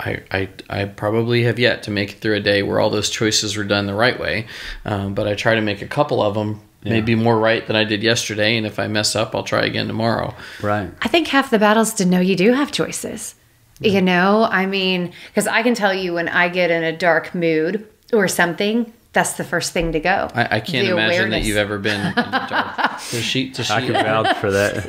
I probably have yet to make it through a day where all those choices were done the right way, but I try to make a couple of them maybe more right than I did yesterday, and if I mess up, I'll try again tomorrow. Right. I think half the battle is to know you do have choices. Because I can tell you when I get in a dark mood or something, that's the first thing to go. I can't imagine that you've ever been in the dark. I can vouch for that.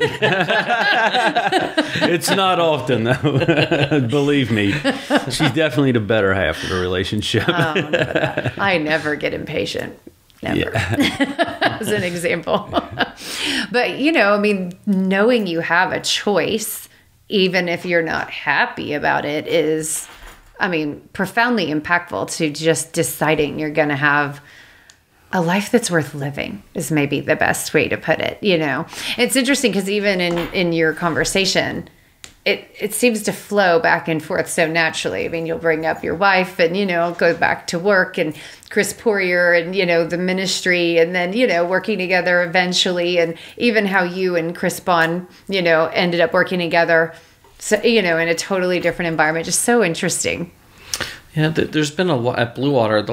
It's not often, though. Believe me. She's definitely the better half of the relationship. I never get impatient. Never. As an example. But, knowing you have a choice, even if you're not happy about it, is, profoundly impactful to just deciding you're going to have a life that's worth living is maybe the best way to put it. It's interesting because even in your conversation, it seems to flow back and forth so naturally. You'll bring up your wife and, go back to work, and Chris Poirier and, the ministry, and then, working together eventually, and even how you and Chris Bond, ended up working together, so, in a totally different environment. Just so interesting. Yeah, there's been a lot at Bluewater.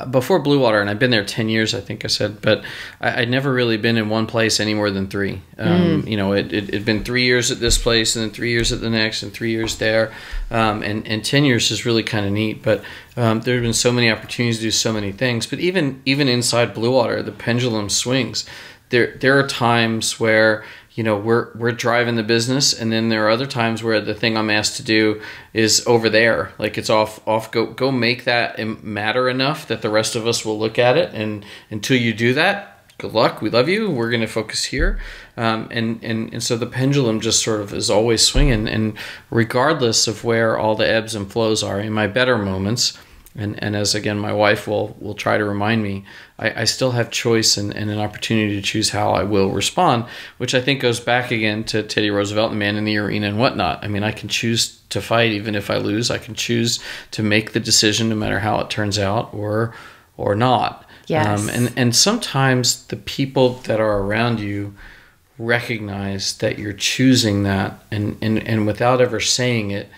Before Bluewater, and I've been there 10 years, I think I said, but I'd never really been in one place any more than 3. It'd been 3 years at this place, and then 3 years at the next, and 3 years there. And 10 years is really kind of neat, but there have been so many opportunities to do so many things. But even inside Bluewater, the pendulum swings. There are times where we're driving the business, and then there are other times where the thing I'm asked to do is over there. Like it's off. Go make that matter enough that the rest of us will look at it. And until you do that, good luck. We love you. We're going to focus here. And so the pendulum just sort of is always swinging. And regardless of where all the ebbs and flows are, in my better moments, and as again my wife will try to remind me, I still have choice and an opportunity to choose how I will respond, which I think goes back again to Teddy Roosevelt and Man in the Arena and whatnot. I can choose to fight even if I lose. I can choose to make the decision no matter how it turns out or not. Yes. And sometimes the people that are around you recognize that you're choosing that, and without ever saying it,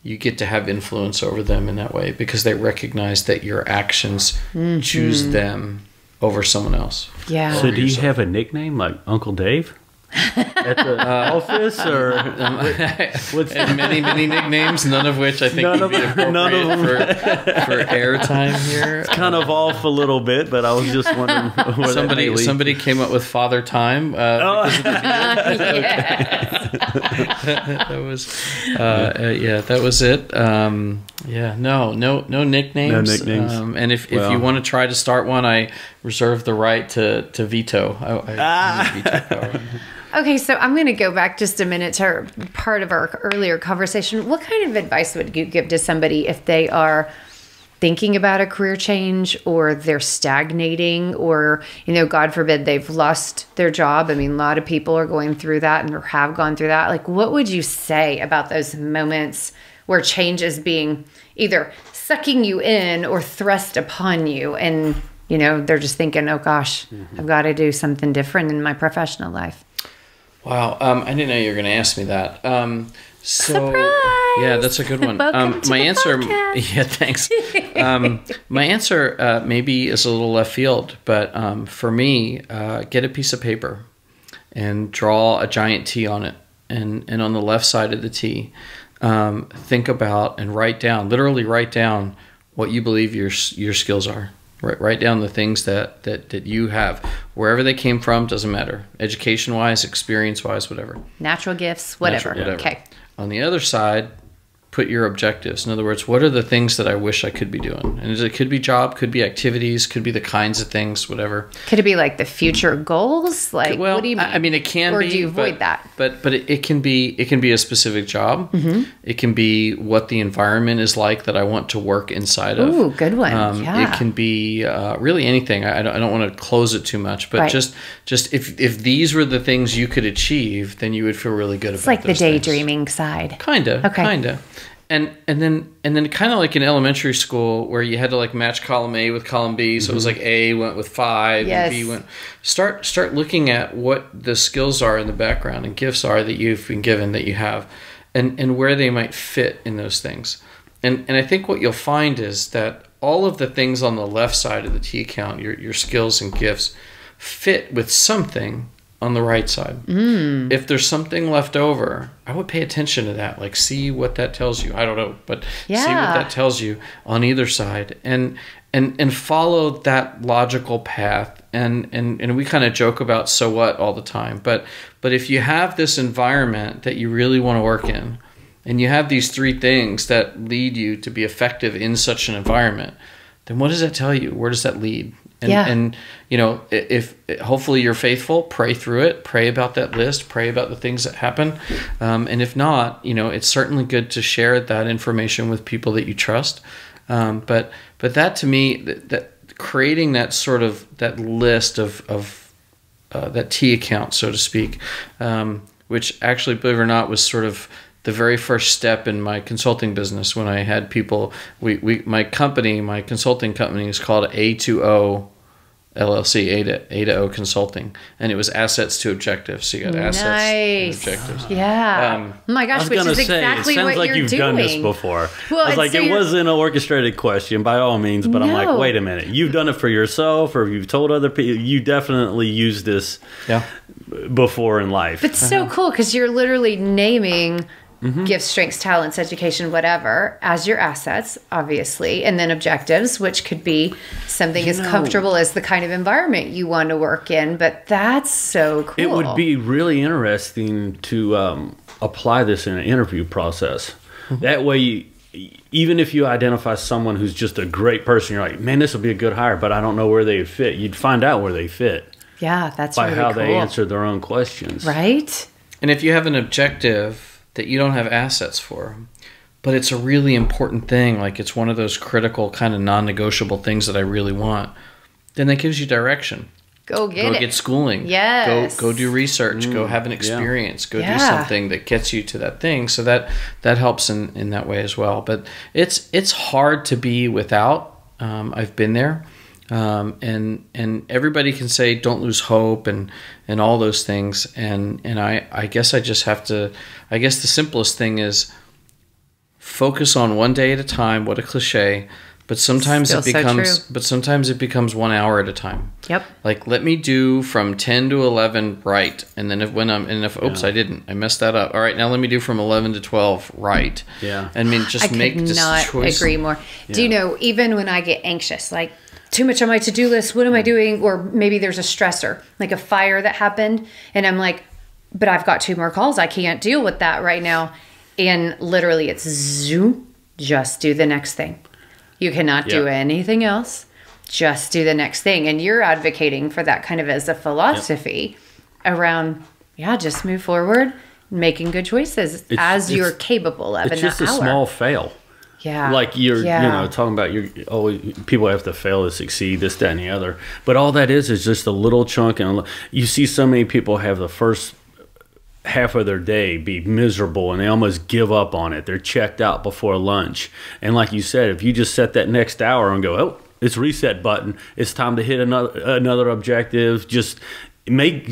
you get to have influence over them in that way because they recognize that your actions choose them over someone else. Yeah. So do you have a nickname like Uncle Dave at the office, or and many nicknames, none of which I think would be appropriate for airtime here. It's kind of off a little bit, but I was just wondering where somebody came up with Father Time because of the that was it. No nicknames. No nicknames. And if you want to try to start one, I reserve the right to veto. I veto power. Okay, so I'm going to go back just a minute to part of our earlier conversation. What kind of advice would you give to somebody if they are thinking about a career change, or they're stagnating, or, God forbid, they've lost their job? A lot of people are going through that and have gone through that. Like, what would you say about those moments where change is being either sucking you in or thrust upon you, and, they're just thinking, oh gosh, I've got to do something different in my professional life? Wow, I didn't know you were going to ask me that. Surprise! Yeah, that's a good one. Welcome to my the answer, podcast. yeah, thanks. My answer maybe is a little left field, but for me, get a piece of paper and draw a giant T on it, and on the left side of the T, think about and literally write down what you believe your skills are. Write down the things that you have, wherever they came from, doesn't matter. Education-wise, experience-wise, whatever. Natural gifts, whatever. Okay. On the other side, put your objectives. In other words, what are the things that I wish I could be doing? And it could be job, could be activities, could be the kinds of things, whatever. Could it be like the future goals? Like, well, what do you mean? I mean, it can be. Or do you avoid that? But it can be a specific job. Mm-hmm. It can be what the environment is like that I want to work inside of. Ooh, good one. Yeah. It can be really anything. I don't want to close it too much, but just if these were the things you could achieve, then you would feel really good about it. It's like the daydreaming side. Kinda. And then kind of like in elementary school where you had to like match column A with column B, so it was like A went with 5 and B went. Start looking at what the skills are in the background and gifts are that you've been given, that you have, and where they might fit in those things. And I think what you'll find is that all of the things on the left side of the T count, your skills and gifts, fit with something on the right side. If there's something left over, I would pay attention to that. Like, see what that tells you. I don't know, but see what that tells you on either side, and follow that logical path. And we kind of joke about so what all the time. But if you have this environment that you really want to work in, and you have these 3 things that lead you to be effective in such an environment, then what does that tell you? Where does that lead? And you know, if hopefully you're faithful, pray through it, pray about that list, pray about the things that happen. And if not, you know, it's certainly good to share that information with people that you trust. But that to me, that creating that sort of that list of that T account, so to speak, which actually, believe it or not, was sort of the very first step in my consulting business when I had people. My consulting company is called A2O LLC, A to O Consulting, and it was assets to objectives. So you got assets and objectives. Yeah. Oh my gosh, which is exactly what like you're you've doing. done this before. Well, I was like, so it wasn't an orchestrated question by all means, but I'm like, wait a minute, you've done it for yourself, or you've told other people. You definitely used this before in life. It's so cool because you're literally naming gifts, strengths, talents, education, whatever, as your assets, obviously, and then objectives, which could be something as comfortable as the kind of environment you want to work in. But that's so cool. It would be really interesting to apply this in an interview process. That way, even if you identify someone who's just a great person, you're like, man, this will be a good hire, but I don't know where they fit. You'd find out where they fit. Yeah, that's by really how cool. they answer their own questions. Right? And if you have an objective that you don't have assets for, but it's a really important thing, like it's one of those critical kind of non-negotiable things that I really want, then that gives you direction. Go get schooling. Yes. Go do research. Go have an experience. Go do something that gets you to that thing. So that helps in that way as well. But it's hard to be without. I've been there. And everybody can say don't lose hope and all those things, and I guess I just have to. I guess the simplest thing is focus on one day at a time. What a cliche, but sometimes sometimes it becomes 1 hour at a time. Yep. Like, let me do from 10 to 11 right, and then I didn't, I messed that up. All right, now let me do from 11 to 12 right. Yeah. I mean, just make this choice. I could not agree more. Yeah. Do you know, even when I get anxious, like too much on my to-do list, what am I doing? Or maybe there's a stressor, like a fire that happened, and I'm like, but I've got 2 more calls. I can't deal with that right now. And literally it's zoom, just do the next thing. You cannot do anything else. Just do the next thing. And you're advocating for that kind of as a philosophy around, just move forward, making good choices as you're capable of in that hour. It's just a small fail. Yeah. Like you're, you know, talking about people have to fail to succeed, this, that, and the other. But all that is just a little chunk. And you see so many people have the first half of their day be miserable and they almost give up on it. They're checked out before lunch. And like you said, if you just set that next hour and go, it's reset button, it's time to hit another objective, just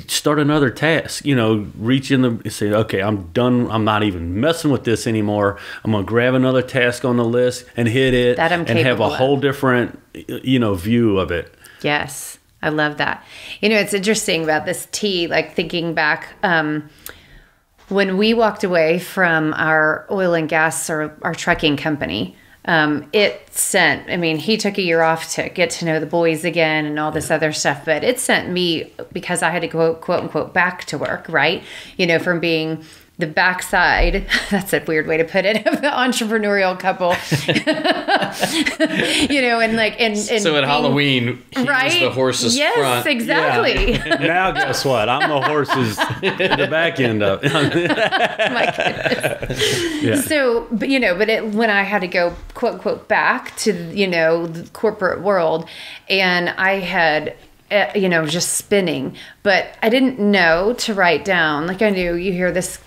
start another task, reach in the, say, okay, I'm done. I'm not even messing with this anymore. I'm going to grab another task on the list and hit it and have a whole different, view of it. Yes. I love that. It's interesting about this tea, like thinking back, when we walked away from our oil and gas or our trucking company, he took a year off to get to know the boys again and all this other stuff, but it sent me, because I had to go, quote unquote, back to work, right? From being the backside, that's a weird way to put it, of the entrepreneurial couple, and so at Halloween, he was the horse's front. Yes, exactly. Yeah. Now guess what? I'm the horse's the back end of it. My goodness. Yeah. So, but when I had to go, quote unquote, back to, the corporate world, and I had, just spinning, but I didn't know to write down. Like, I knew you hear this,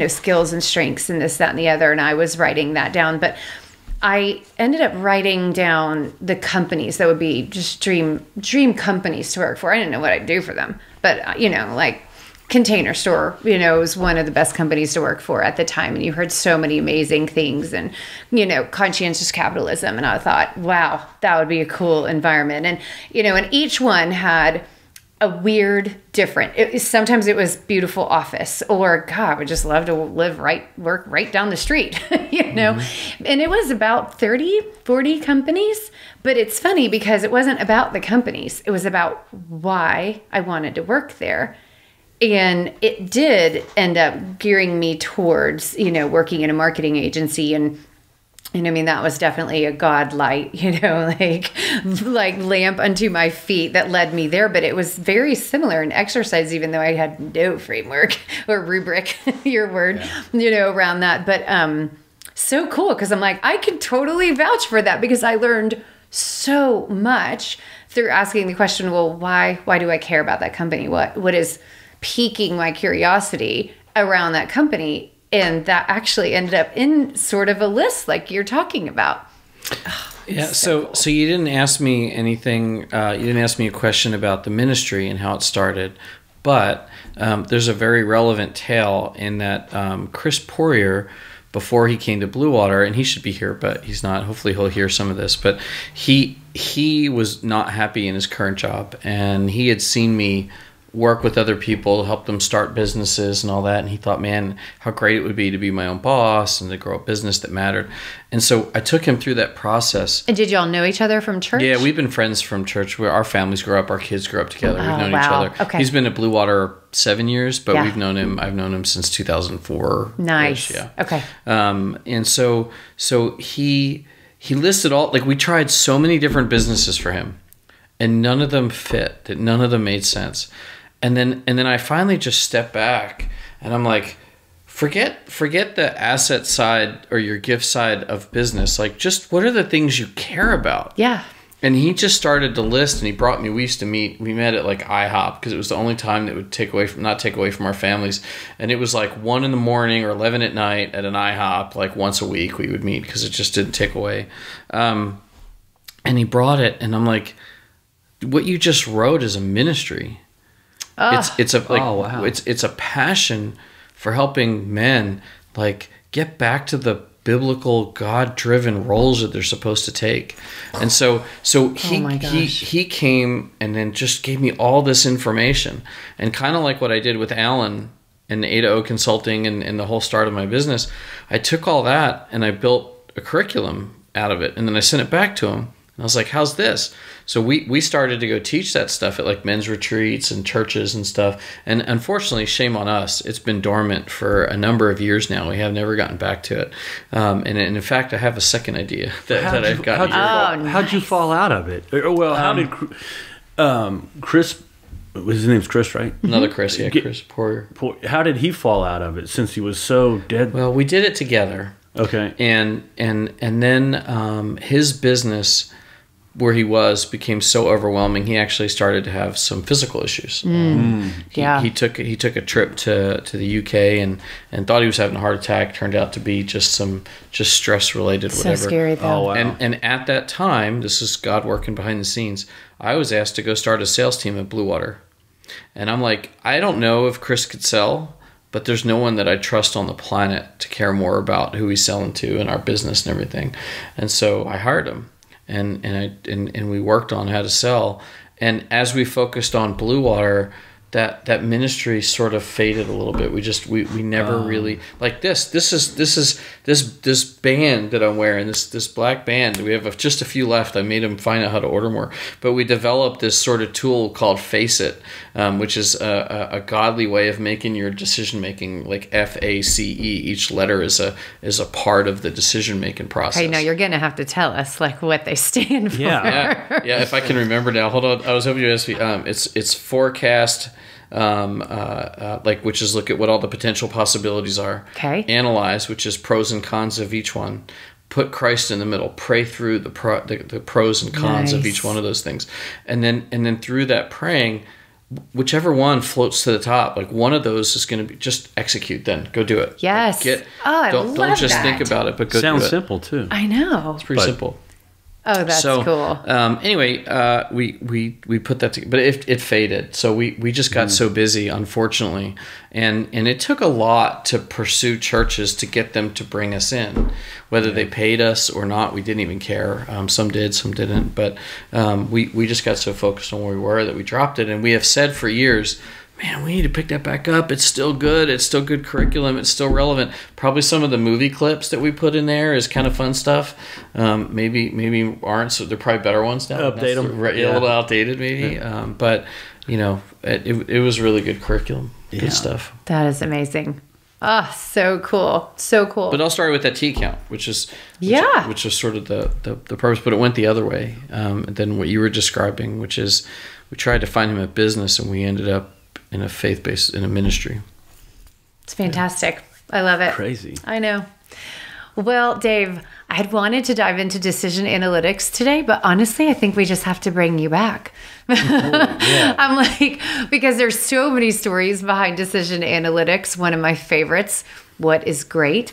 skills and strengths and this, that, and the other, and I was writing that down, but I ended up writing down the companies that would be just dream companies to work for. I didn't know what I'd do for them, but like Container Store, was one of the best companies to work for at the time. And you heard so many amazing things, and, conscientious capitalism. And I thought, wow, that would be a cool environment. And, and each one had a weird, different, sometimes it was beautiful office, or God, I would just love to work right down the street, Mm-hmm. And it was about 30, 40 companies. But it's funny because it wasn't about the companies. It was about why I wanted to work there. And it did end up gearing me towards, working in a marketing agency. And that was definitely a God light, like lamp unto my feet that led me there. But it was very similar in exercise, even though I had no framework or rubric, your word, around that. But so cool, because I'm like, I can totally vouch for that, because I learned so much through asking the question, well, why do I care about that company? What is piquing my curiosity around that company? And that actually ended up in sort of a list like you're talking about. Oh, yeah. So you didn't ask me anything. You didn't ask me a question about the ministry and how it started, but there's a very relevant tale in that Chris Poirier, before he came to Bluewater, and he should be here, but he's not. Hopefully he'll hear some of this. But he was not happy in his current job, and he had seen me work with other people, help them start businesses and all that. And he thought, man, how great it would be to be my own boss and to grow a business that mattered. And so I took him through that process. And did y'all know each other from church? Yeah, we've been friends from church. Our families grew up, our kids grew up together. We've known each other. Okay. He's been at Bluewater 7 years, but I've known him since 2004. Nice. Yeah. Okay. And so he listed all, like, we tried so many different businesses for him, and none of them fit, that none of them made sense. And then I finally just stepped back, and I'm like, forget the asset side or your gift side of business. Like, just what are the things you care about? Yeah. And he just started to list, and he brought me. We used to meet. We met at like IHOP, because it was the only time that would not take away from our families. And it was like 1 a.m. or 11 at night at an IHOP. Like once a week we would meet, because it just didn't take away. And he brought it, and I'm like, what you just wrote is a ministry. It's a passion for helping men, like, get back to the biblical God-driven roles that they're supposed to take. And so he came and then just gave me all this information, and kind of like what I did with Alan and A2O Consulting and the whole start of my business, I took all that and I built a curriculum out of it, and then I sent it back to him. And I was like, how's this? So we started to go teach that stuff at like men's retreats and churches and stuff. And unfortunately, shame on us, it's been dormant for a number of years now. We have never gotten back to it. And in fact, I have a second idea that I've got. How'd you fall out of it? Well, how did Chris, his name's Chris, right? Another Chris, yeah, Chris Poirier. How did he fall out of it, since he was so dead? Well, we did it together. Okay. And then his business, where he was, became so overwhelming, he actually started to have some physical issues. He took a trip to the UK and thought he was having a heart attack. Turned out to be just stress related, whatever. So scary, though. Oh, wow. And at that time, this is God working behind the scenes, I was asked to go start a sales team at Bluewater. And I'm like, I don't know if Chris could sell, but there's no one that I trust on the planet to care more about who he's selling to and our business and everything. And so I hired him, and we worked on how to sell. And as we focused on Bluewater, that ministry sort of faded a little bit. We never really, like this band that I'm wearing, this black band. We have just a few left. I made him find out how to order more, but we developed this sort of tool called Face It, which is a godly way of making your decision making, like FACE. Each letter is a part of the decision making process. I know you're gonna have to tell us like what they stand for. Yeah. If I can remember now. Hold on, I was hoping you asked me. It's forecast. Which is look at what all the potential possibilities are. Okay. Analyze, which is pros and cons of each one. Put Christ in the middle. Pray through the pros and cons of each one of those things, and then through that praying, whichever one floats to the top, like one of those is going to be just execute. Then go do it. Yes. Don't just think about it, but go. Sounds do it. simple too. I know. It's pretty simple. Oh, that's cool. Anyway, we put that together, but it faded. So we just got so busy, unfortunately, and it took a lot to pursue churches to get them to bring us in, whether they paid us or not. We didn't even care. Some did, some didn't, but we just got so focused on where we were that we dropped it. And we have said for years, man, we need to pick that back up. It's still good. It's still good curriculum. It's still relevant. Probably some of the movie clips that we put in there is kind of fun stuff. Maybe aren't. So they're probably better ones now. Update them. A little outdated maybe. Yeah. But, it was really good curriculum. Yeah. Good stuff. That is amazing. Oh, so cool. So cool. But I'll start with that T count, which is sort of the purpose, but it went the other way than what you were describing, which is we tried to find him a business and we ended up in a faith-based, in a ministry. It's fantastic. I love it. Crazy. I know. Well, Dave, I had wanted to dive into decision analytics today, but honestly, I think we just have to bring you back. I'm like, because there's so many stories behind decision analytics. One of my favorites, what is great.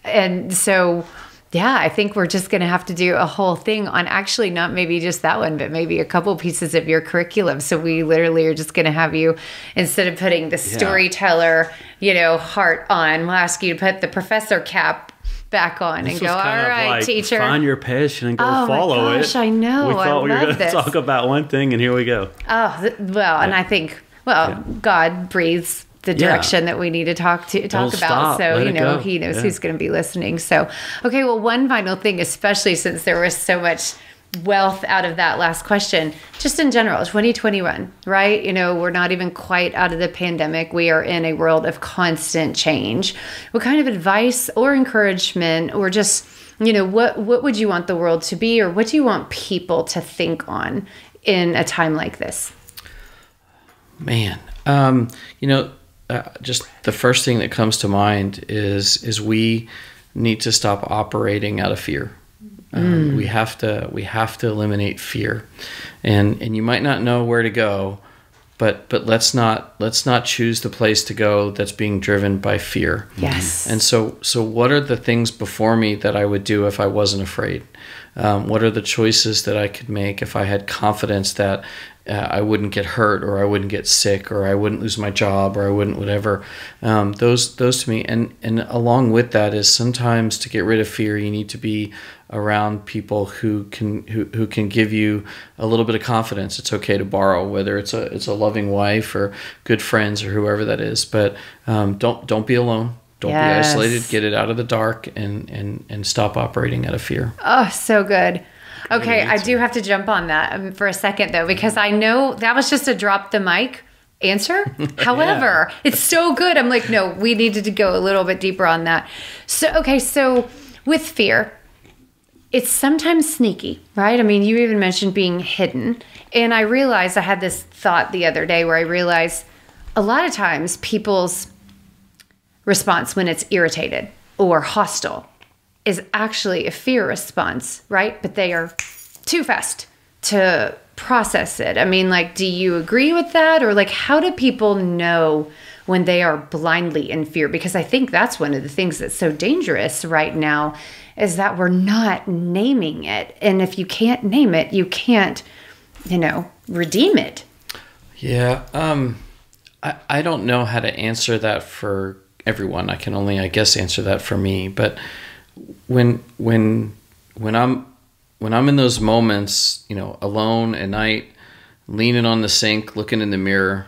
And so, yeah, I think we're just going to have to do a whole thing on actually not maybe just that one, but maybe a couple pieces of your curriculum. So we literally are just going to have you, instead of putting the storyteller, heart on, we'll ask you to put the professor cap back on and go, all right, teacher. Find your passion and go follow it. I know. We thought we were going to talk about one thing, and here we go. Oh, well, and I think, God breathes the direction that we need to talk about. Stop. So, Let he knows who's going to be listening. So, okay, well, one final thing, especially since there was so much wealth out of that last question, just in general, 2021, right? We're not even quite out of the pandemic. We are in a world of constant change. What kind of advice or encouragement or just, what would you want the world to be, or what do you want people to think on in a time like this? Man, just the first thing that comes to mind is we need to stop operating out of fear. We have to eliminate fear, and you might not know where to go, but let's not choose the place to go that's being driven by fear. Yes. And so what are the things before me that I would do if I wasn't afraid? What are the choices that I could make if I had confidence that I wouldn't get hurt, or I wouldn't get sick, or I wouldn't lose my job, or I wouldn't whatever. Those to me, and along with that is sometimes to get rid of fear, you need to be around people who can give you a little bit of confidence. It's okay to borrow, whether it's a loving wife or good friends or whoever that is. But don't be alone. Don't be isolated. Get it out of the dark and stop operating out of fear. Oh, so good. Okay, I do have to jump on that for a second, though, because I know that was just a drop the mic answer. However, it's so good. I'm like, no, we needed to go a little bit deeper on that. So with fear, it's sometimes sneaky, right? I mean, you even mentioned being hidden. And I realized, I had this thought the other day where I realized a lot of times people's response when it's irritated or hostile is actually a fear response, right? But they are too fast to process it. I mean, like, do you agree with that? Or like, how do people know when they are blindly in fear? Because I think that's one of the things that's so dangerous right now, is that we're not naming it. And if you can't name it, you can't, redeem it. Yeah. I don't know how to answer that for everyone. I can only, I guess, answer that for me. But when I'm in those moments, you know, alone at night, leaning on the sink, looking in the mirror,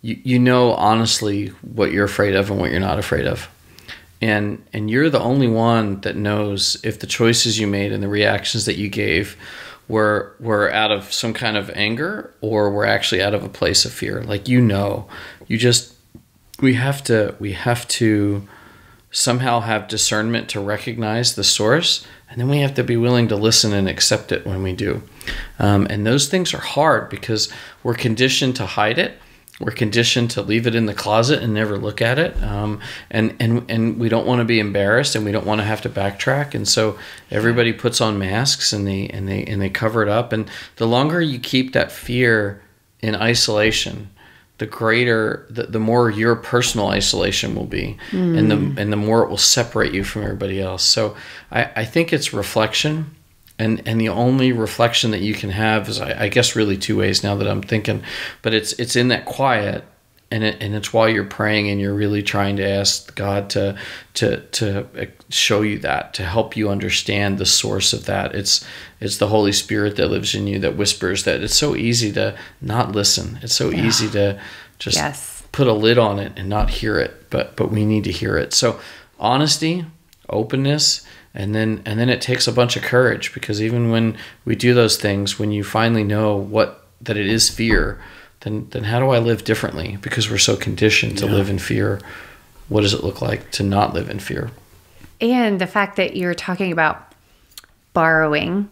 you know honestly what you're afraid of and what you're not afraid of. And you're the only one that knows if the choices you made and the reactions that you gave were out of some kind of anger or were actually out of a place of fear. Like, you know, we have to somehow have discernment to recognize the source, and then we have to be willing to listen and accept it when we do. And those things are hard because we're conditioned to hide it. We're conditioned to leave it in the closet and never look at it. And we don't want to be embarrassed, and we don't want to have to backtrack. And so everybody puts on masks and they cover it up. And the longer you keep that fear in isolation, the more your personal isolation will be, and the more it will separate you from everybody else. So I think it's reflection. And the only reflection that you can have is, I guess, really two ways now that I'm thinking, but it's in that quiet, and it's while you're praying and you're really trying to ask God to show you that, to help you understand the source of that. It's the Holy Spirit that lives in you that whispers that. It's so easy to not listen. It's so easy to just put a lid on it and not hear it, but we need to hear it. So honesty, openness. And then it takes a bunch of courage, because even when we do those things, when you finally know that it is fear, then how do I live differently? Because we're so conditioned to live in fear. What does it look like to not live in fear? And the fact that you're talking about borrowing,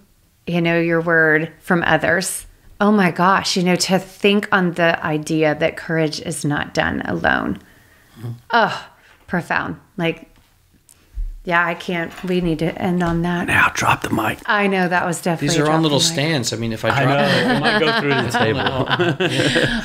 your word from others. Oh my gosh, to think on the idea that courage is not done alone. Mm-hmm. Oh, profound. Yeah, I can't. We need to end on that. Now, drop the mic. I know, that was definitely. These are on little stands. I mean, if I drop it might go through the table.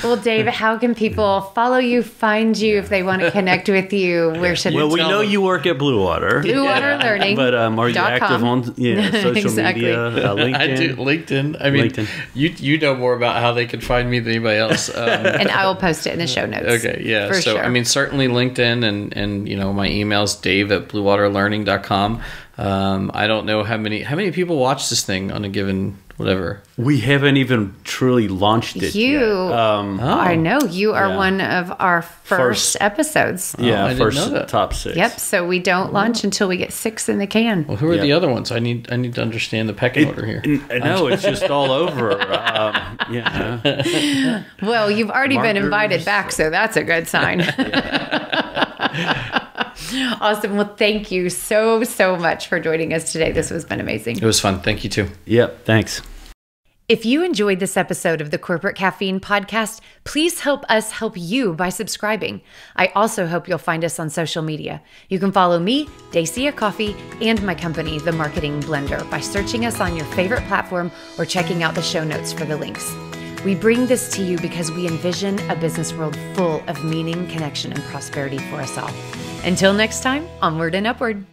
Well, Dave, how can people follow you, find you if they want to connect with you? Where should we know you work at Bluewater. Bluewater Learning. But are you active on social media? LinkedIn? I do LinkedIn. I mean, LinkedIn. You know more about how they can find me than anybody else. And I will post it in the show notes. Okay, yeah. So, sure. I mean, certainly LinkedIn and my email's Dave@BluewaterLearning.com. I don't know how many people watch this thing on a given whatever. We haven't even truly launched it yet. I know you are one of our first episodes. Yeah, first top 6. Yep. So we don't launch until we get 6 in the can. Well, who are the other ones? I need to understand the pecking order here. No, it's just all over. Well, you've already been invited back, so that's a good sign. Awesome. Well, thank you so much for joining us today. This has been amazing. It was fun. Thank you too. Yep. Thanks. If you enjoyed this episode of the Corporate Caffeine podcast, please help us help you by subscribing. I also hope you'll find us on social media. You can follow me, Dacia Coffee, and my company, The Marketing Blender, by searching us on your favorite platform or checking out the show notes for the links. We bring this to you because we envision a business world full of meaning, connection, and prosperity for us all. Until next time, onward and upward.